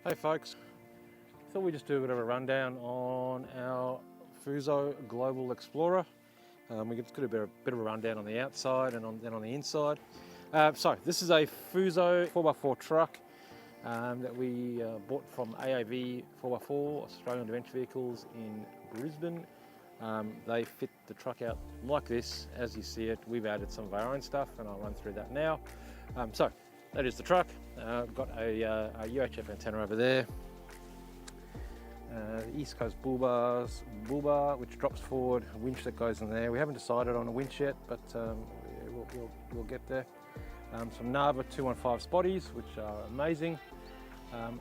Hey folks, thought we'd just do a bit of a rundown on our Fuso Global Explorer. We just got a bit of a rundown on the outside and then on the inside. So this is a Fuso 4x4 truck that we bought from AAV 4x4, Australian Adventure Vehicles in Brisbane. They fit the truck out like this, as you see it. We've added some of our own stuff and I'll run through that now. So that is the truck. We've got a UHF antenna over there. The East Coast bull bar which drops forward, a winch that goes in there. We haven't decided on a winch yet, but we'll get there. Some Nava 215 spotties, which are amazing.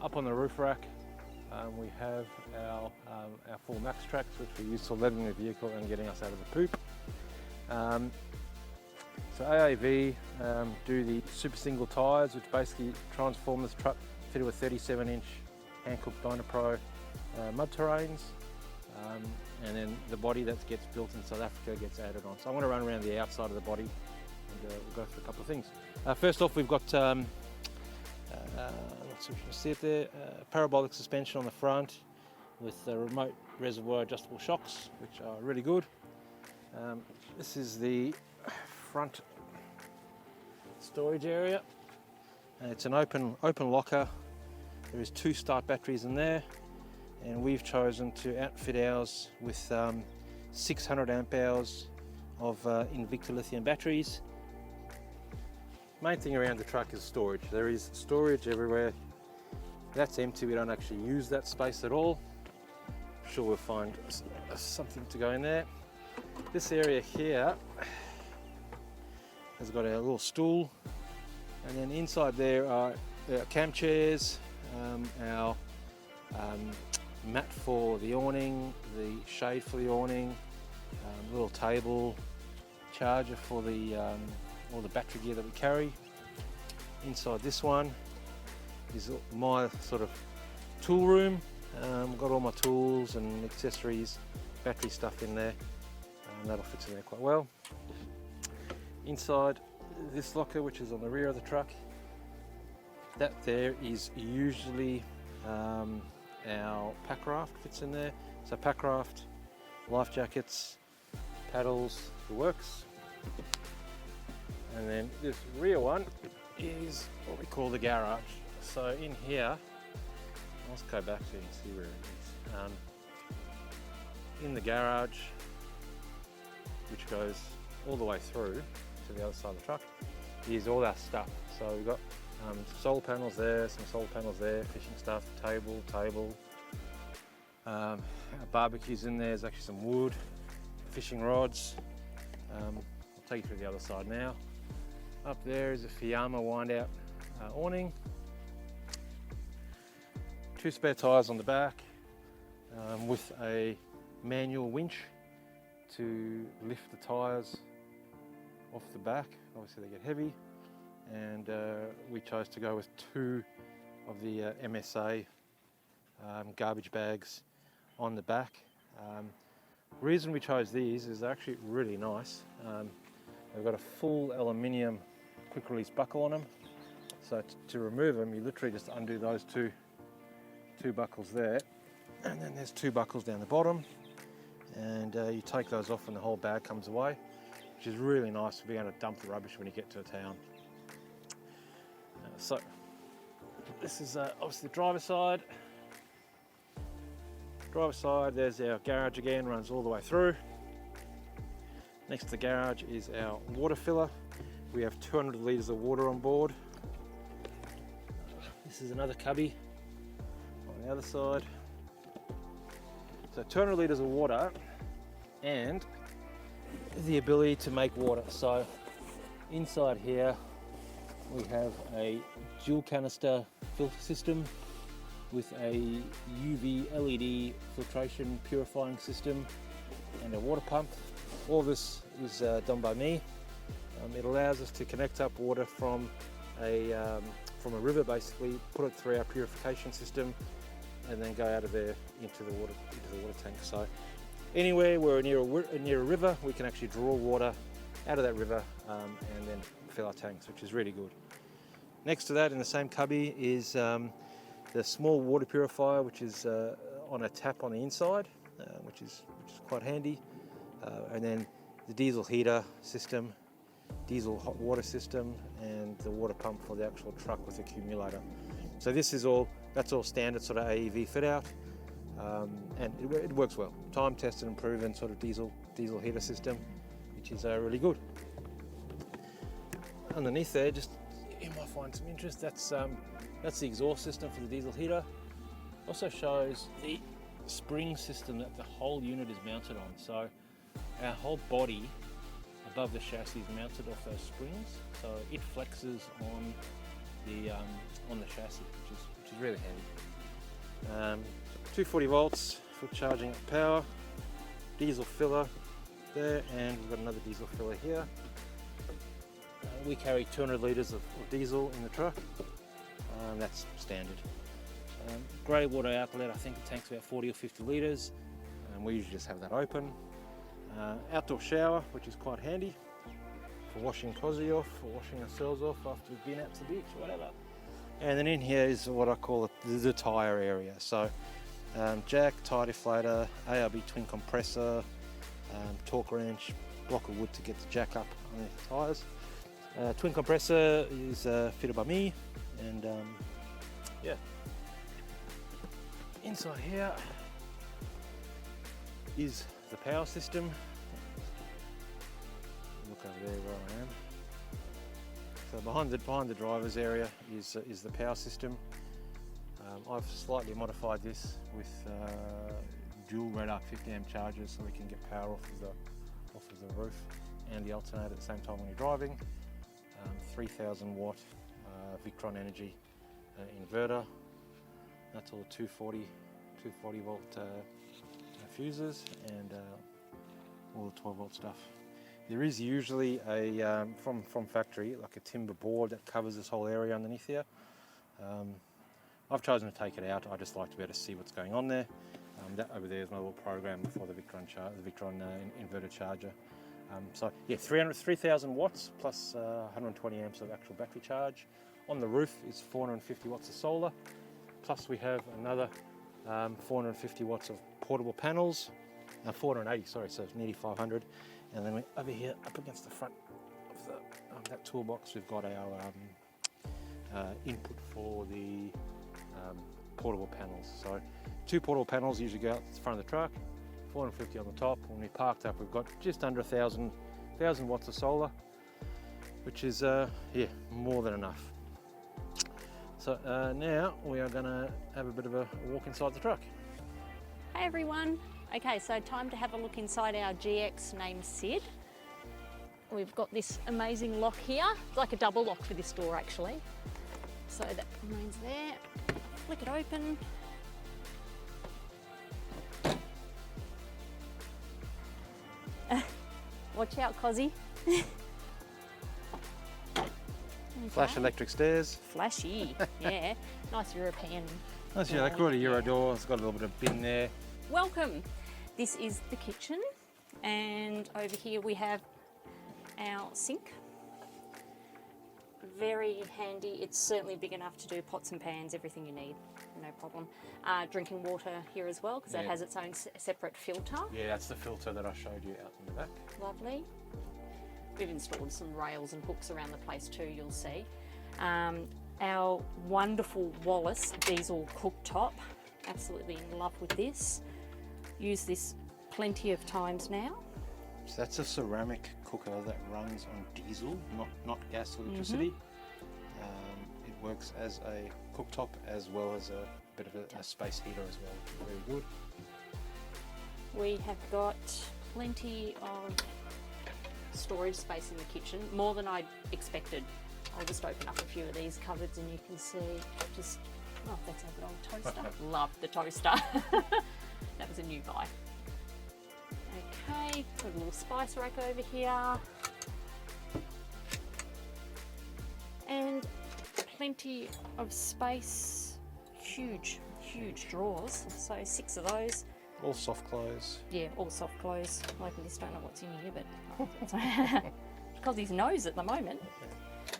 Up on the roof rack, we have our full max tracks, which we use for leveling the vehicle and getting us out of the poop. So AAV do the super single tyres, which basically transform this truck fitted with 37-inch hand-cooked Dynapro mud terrains, and then the body that gets built in South Africa gets added on. So I want to run around the outside of the body and we'll go through a couple of things. First off, we've got, not sure if you can see it there, parabolic suspension on the front with remote reservoir adjustable shocks, which are really good. This is the front storage area, and it's an open locker. There is 2 start batteries in there, and we've chosen to outfit ours with 600 amp hours of Invicta lithium batteries. Main thing around the truck is storage. There is storage everywhere. That's empty, we don't actually use that space at all. I'm sure we'll find something to go in there. This area here has got a little stool, and then inside there are cam chairs, our mat for the awning, the shade for the awning, little table, charger for the all the battery gear that we carry. Inside this one is my sort of tool room. Got all my tools and accessories, battery stuff in there, and that'll fit in there quite well. Inside this locker, which is on the rear of the truck, that there is usually our pack raft fits in there. So pack raft, life jackets, paddles, the works. And then this rear one is what we call the garage. So in here, let's go back so you can see where it is. In the garage, which goes all the way through to the other side of the truck, is all our stuff. So we've got solar panels there, some solar panels there, fishing stuff, table, barbecues in there. There's actually some wood, fishing rods. I'll take you through the other side now. Up there is a Fiamma wind out awning. 2 spare tyres on the back with a manual winch to lift the tyres off the back. Obviously they get heavy, and we chose to go with 2 of the MSA garbage bags on the back. The reason we chose these is they're actually really nice. They've got a full aluminium quick release buckle on them, so to remove them you literally just undo those two buckles there, and then there's 2 buckles down the bottom, and you take those off and the whole bag comes away, which is really nice to be able to dump the rubbish when you get to a town. So this is obviously the driver's side. There's our garage again, runs all the way through. Next to the garage is our water filler. We have 200 litres of water on board. This is another cubby on the other side. So 200 litres of water and the ability to make water. So inside here we have a dual canister filter system with a UV LED filtration purifying system and a water pump. All this is done by me. It allows us to connect up water from a river, basically, put it through our purification system, and then go out of there into the water tank. So anywhere we're near a river, we can actually draw water out of that river and then fill our tanks, which is really good. Next to that, in the same cubby, is the small water purifier, which is on a tap on the inside, which is quite handy, and then the diesel heater system, diesel hot water system, and the water pump for the actual truck with accumulator. So that's all standard sort of AEV fit out, and it works well. Time tested and proven sort of diesel heater system, which is really good. Underneath there, just you might find some interest. That's the exhaust system for the diesel heater. Also shows the spring system that the whole unit is mounted on. So our whole body above the chassis is mounted off those springs, so it flexes on the chassis, which is really handy. 240 volts for charging up power, diesel filler there, and we've got another diesel filler here. We carry 200 litres of diesel in the truck, that's standard. Grey water outlet, I think it tanks about 40 or 50 litres, and we usually just have that open. Outdoor shower, which is quite handy for washing Cozzy off, or washing ourselves off after we've been out to the beach or whatever. And then in here is what I call the tyre area. So jack, tyre deflator, ARB twin compressor, torque wrench, block of wood to get the jack up on the tyres. Twin compressor is fitted by me, and yeah. Inside here is the power system. Look over there where I am. So behind the driver's area is the power system. I've slightly modified this with dual red arc 50 amp chargers, so we can get power off of the roof and the alternator at the same time when you're driving. 3000 watt Victron Energy inverter. That's all 240 volt fuses, and all the 12 volt stuff. There is usually a from factory, like a timber board that covers this whole area underneath here. I've chosen to take it out. I just like to be able to see what's going on there. That over there is my little program for the Victron inverter charger. So yeah, 3,000 watts plus 120 amps of actual battery charge. On the roof is 450 watts of solar. Plus we have another 450 watts of portable panels. 480, sorry, so it's nearly 500. And then over here, up against the front of that toolbox, we've got our input for the portable panels. So 2 portable panels usually go out the front of the truck, 450 on the top. When we parked up, we've got just under 1,000 watts of solar, which is yeah, more than enough. So now we are going to have a bit of a walk inside the truck. Hey everyone. Okay, so time to have a look inside our GX named Sid. We've got this amazing lock here. It's like a double lock for this door actually. So that remains there. Flick it open. Watch out, Cozzy. Okay. Flash electric stairs. Flashy, yeah. Nice European. Nice, yeah, like a Euro door. It's got a little bit of bin there. Welcome. This is the kitchen, and over here we have our sink. Very handy. It's certainly big enough to do pots and pans, everything you need, no problem. Drinking water here as well, because that has its own separate filter. Yeah, that's the filter that I showed you out in the back. Lovely. We've installed some rails and hooks around the place too, you'll see. Our wonderful Wallace diesel cooktop. Absolutely in love with this. Use this plenty of times now. So that's a ceramic cooker that runs on diesel, not gas or electricity. It works as a cooktop as well as a bit of a space heater as well. Very good. We have got plenty of storage space in the kitchen, more than I expected. I'll just open up a few of these cupboards and you can see just, oh, that's our good old toaster. Love the toaster. That was a new buy. Okay, got a little spice rack over here. And plenty of space, huge drawers. So 6 of those. All soft clothes. Yeah, all soft clothes. I just don't know what's in here, but because his nose at the moment.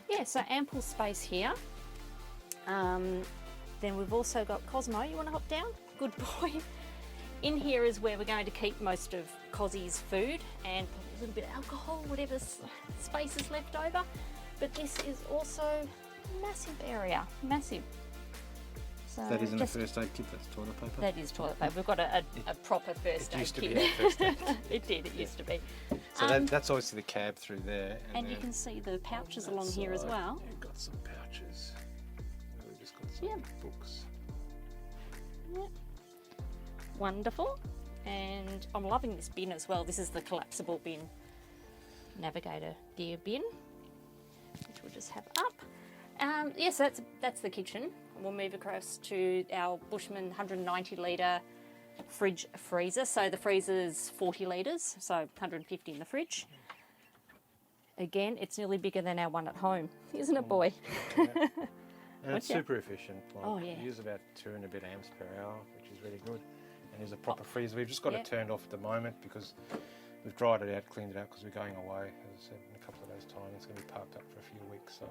Yeah, so ample space here. then we've also got Cosmo. You want to hop down? Good boy. In here is where we're going to keep most of Cozzy's food and probably a little bit of alcohol, whatever space is left over. But this is also a massive area, massive. So that isn't a first aid kit, that's toilet paper? That is toilet paper. We've got a proper first aid kit. It used to be our first aid kit. It did, it used to be. So that's obviously the cab through there. And you can see the pouches along here as well. You've got some pouches. We've just got some books. Yep. Wonderful. And I'm loving this bin as well. This is the collapsible bin, navigator gear bin, which we'll just have up. Yes, that's the kitchen. We'll move across to our Bushman 190 litre fridge freezer. So the freezer's 40 litres, so 150 in the fridge. Again, it's nearly bigger than our one at home, isn't it, boy? Yeah. And it's super efficient. Like, yeah. It uses about 2 and a bit amps per hour, which is really good. And there's a proper freezer. We've just got it turned off at the moment because we've dried it out, cleaned it out because we're going away. As I said, in a couple of days' time, it's going to be parked up for a few weeks. So.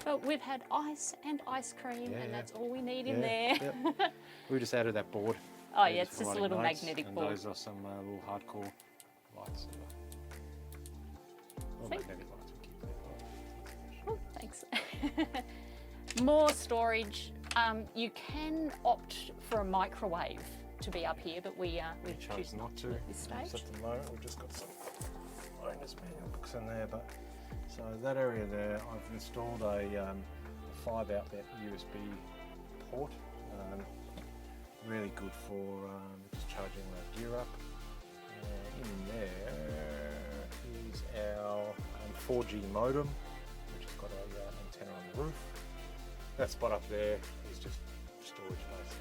But we've had ice and ice cream, and that's all we need in there. Yep. We just added that board. Oh yeah, it's just a little magnetic board. And those are some little hardcore lights. Or magnetic lights. Oh, thanks. More storage. You can opt for a microwave to be up here, but we chose not to at this stage. At the moment, we've just got some owner's manual books in there, but so that area there, I've installed a 5 outlet USB port. Really good for just charging the gear up. In there is our 4G modem, which has got an antenna on the roof. That spot up there is just storage space.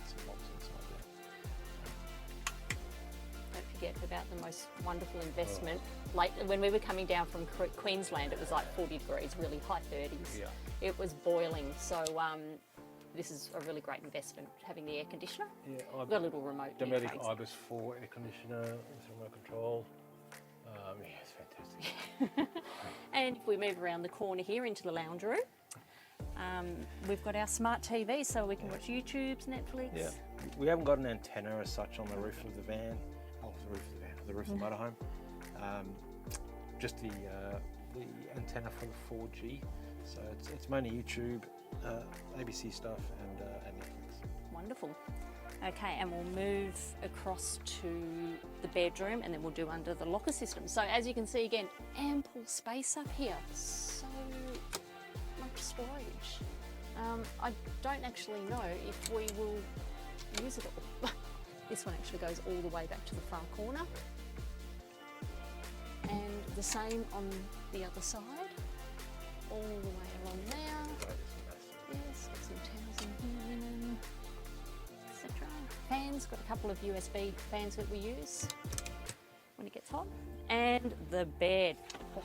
Some boxes inside there. Don't forget about the most wonderful investment. Like when we were coming down from Queensland, it was like 40 degrees, really high 30s. Yeah. It was boiling, so this is a really great investment, having the air conditioner. Yeah, We've got a little remote Dometic interface. Ibis 4 air conditioner with remote control. Yeah, it's fantastic. And if we move around the corner here into the lounge room, we've got our smart TV, so we can watch YouTube's, Netflix. Yeah, we haven't got an antenna as such on the roof of the van. Oh, the roof of the motorhome. Just the antenna for the 4G. So it's mainly YouTube, ABC stuff, and Netflix. Wonderful. Okay, and we'll move across to the bedroom, and then we'll do under the locker system. So as you can see, again, ample space up here. So much storage. I don't actually know if we will use it all. This one actually goes all the way back to the far corner. And the same on the other side, all the way along there. Yes, got some towels in here, linen, etc. Fans, got a couple of USB fans that we use when it gets hot. And the bed. Oh,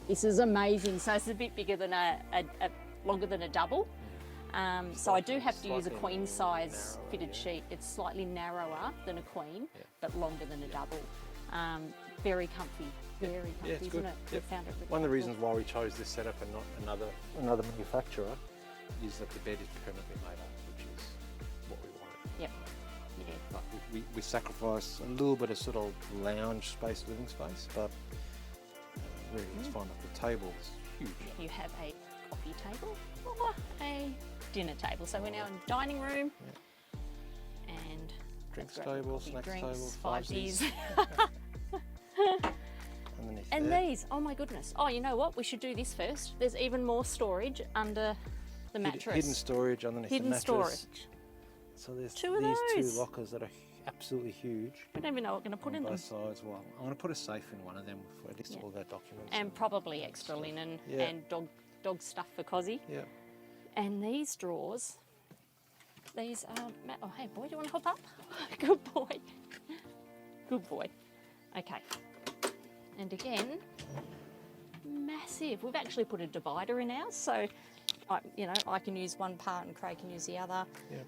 this is amazing. So it's a bit bigger than longer than a double. So I do have to use a queen size fitted sheet. It's slightly narrower than a queen, but longer than a double. Very comfy, isn't it? Yep. Found it really One of the reasons why we chose this setup and not another manufacturer is that the bed is permanently made up, which is what we wanted. Yep. Yeah. But we sacrifice a little bit of sort of lounge space, living space, but really it's fine. Like the table is huge. You have a coffee table or a dinner table. So we're now in the dining room and Drinks table, snacks table, five-sies. And these, oh my goodness. Oh, you know what? We should do this first. There's even more storage under the mattress. Hidden storage underneath the mattress. Storage. So there's these two lockers that are absolutely huge. We don't even know what we're going to put in them. Both sides. Well, I'm going to put a safe in one of them for at least all of our documents. And probably extra linen and dog stuff for Cozzy. Yeah. And these drawers, these are... Oh, hey, boy, do you want to hop up? Good boy. Good boy. Okay. And again, massive. We've actually put a divider in ours, so I can use one part and Craig can use the other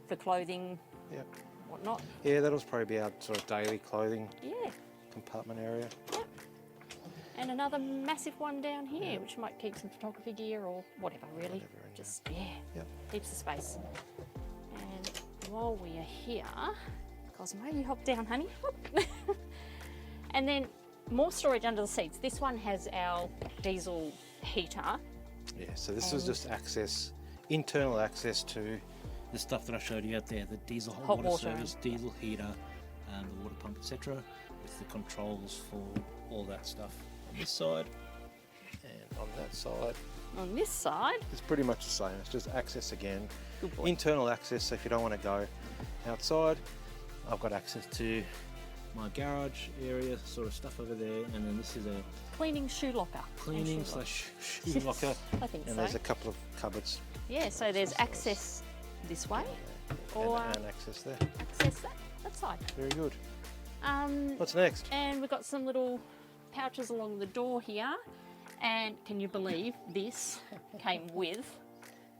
for clothing, whatnot. Yeah, that'll probably be our sort of daily clothing compartment compartment area. Yep. And another massive one down here, which might keep some photography gear or whatever, really. Whatever in Just, Yep. heaps of space. And while we are here, Cosmo, you hop down, honey. And then more storage under the seats. This one has our diesel heater. Yeah, so this was just access, internal access to the stuff that I showed you out there, the diesel hot water service, diesel heater, the water pump, etc., with the controls for all that stuff on this side and on that side. On this side, It's pretty much the same. It's just access again, good boy. internal access. So if you don't want to go outside, I've got access to my garage area, sort of stuff over there, and then this is a Cleaning shoe locker. cleaning slash shoe locker, I think and so. there's a couple of cupboards. Yeah, so there's access this way or and access there. access that side. Very good. Um, What's next? and we've got some little pouches along the door here. And can you believe this came with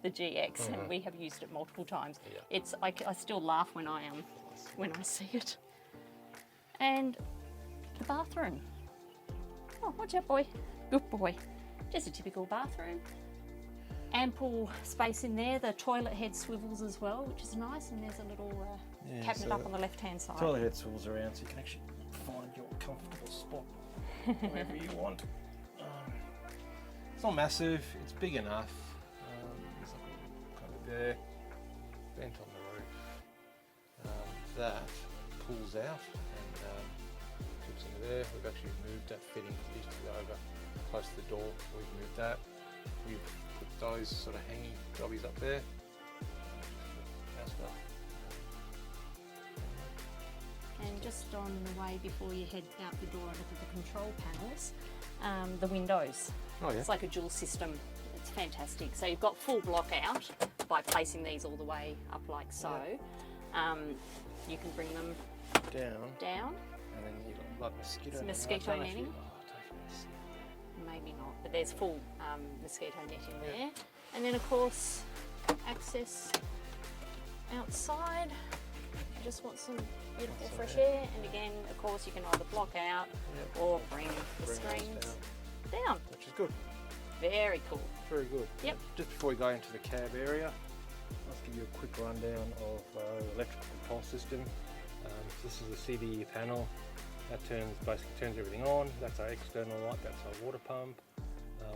the GX, and we have used it multiple times. Yeah. It's I still laugh when I see it. And the bathroom. Oh, watch out, boy. Good boy. Just a typical bathroom. Ample space in there. The toilet head swivels as well, which is nice. And there's a little cabinet so up on the left-hand side. Toilet head swivels around, so you can actually find your comfortable spot wherever you want. It's not massive. It's big enough. There's like a kind of there, vent on the roof. That pulls out and clips into there. We've actually moved that fitting because it used to go over close to the door. We've moved that. We've put those sort of hangy jobbies up there. House stuff. And just on the way before you head out the door and look at the control panels, the windows. Oh yeah. It's like a dual system. It's fantastic. So you've got full block out by placing these all the way up like so. You can bring them down. And then you've got like mosquito. Some mosquito netting. Oh, Maybe not, but there's full mosquito net in there. And then of course access outside. You just want some beautiful fresh air, and again of course you can either block out or bring the screens down. which is good. Very cool. Very good. Yep. Just before we go into the cab area, I'll just give you a quick rundown of the electrical control system. This is the CDE panel. That basically turns everything on. That's our external light. That's our water pump,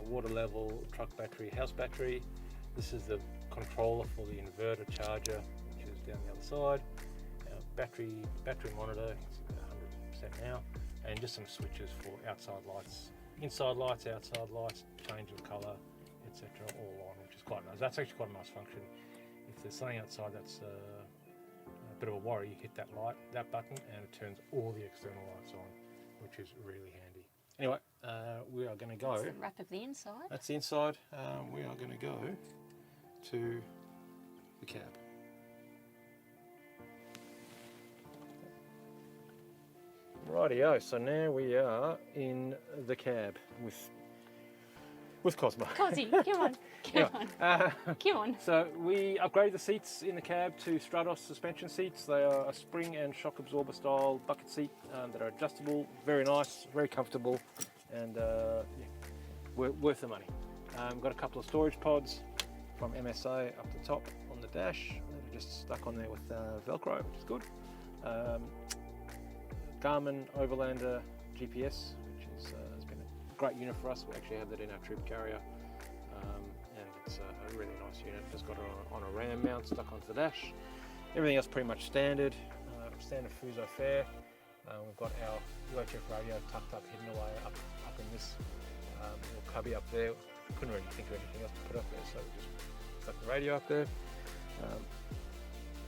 water level, truck battery, house battery. This is the controller for the inverter charger, which is down the other side. Our battery monitor, it's 100% now, and just some switches for outside lights, inside lights, outside lights, change of colour, etc. all on, which is quite nice. That's actually quite a nice function. If there's something outside that's a bit of a worry, you hit that button, and it turns all the external lights on, which is really handy. Anyway, we are going to go. That's the wrap of the inside. That's the inside. We are going to go to the cab. Rightio, so now we are in the cab with Cosmo. Cosy, come on, come on. So we upgraded the seats in the cab to Stratos suspension seats. They are a spring and shock absorber style bucket seat that are adjustable. Very nice, very comfortable, and worth the money. We've got a couple of storage pods from MSA up the top on the dash. They're just stuck on there with Velcro, which is good. Garmin Overlander GPS, which has been a great unit for us. We actually have that in our troop carrier, and it's a really nice unit. Just got it on a RAM mount stuck onto the dash. Everything else pretty much standard. Standard Fuso fare. We've got our UHF radio tucked up, hidden away up in this little cubby up there. Couldn't really think of anything else to put up there, so we just stuck the radio up there.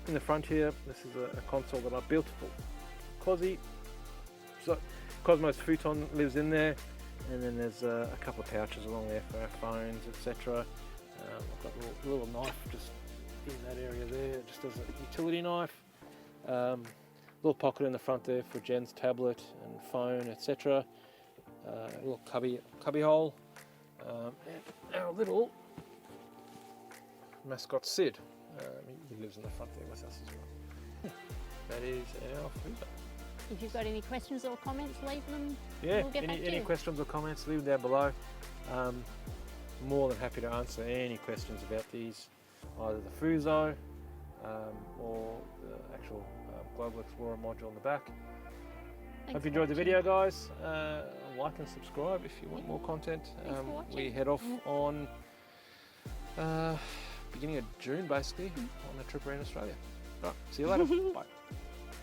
In the front here, this is a console that I built for Cosy. So Cosmo's futon lives in there, and then there's a couple of pouches along there for our phones, etc. I've got a little knife just in that area there, just as a utility knife. Little pocket in the front there for Jen's tablet and phone, etc. A little cubby hole, and our little mascot Sid. He lives in the front there with us as well. That is our Fuso. If you've got any questions or comments, leave them. Yeah, We'll get back to any you. questions or comments, leave them down below. More than happy to answer any questions about these, either the Fuso or the actual Global Xplorer module on the back. Thanks Hope for you enjoyed the watching. video, guys. Like and subscribe if you want more content. Thanks for watching. We head off on beginning of June, basically, on a trip around Australia. Right, see you later. Bye.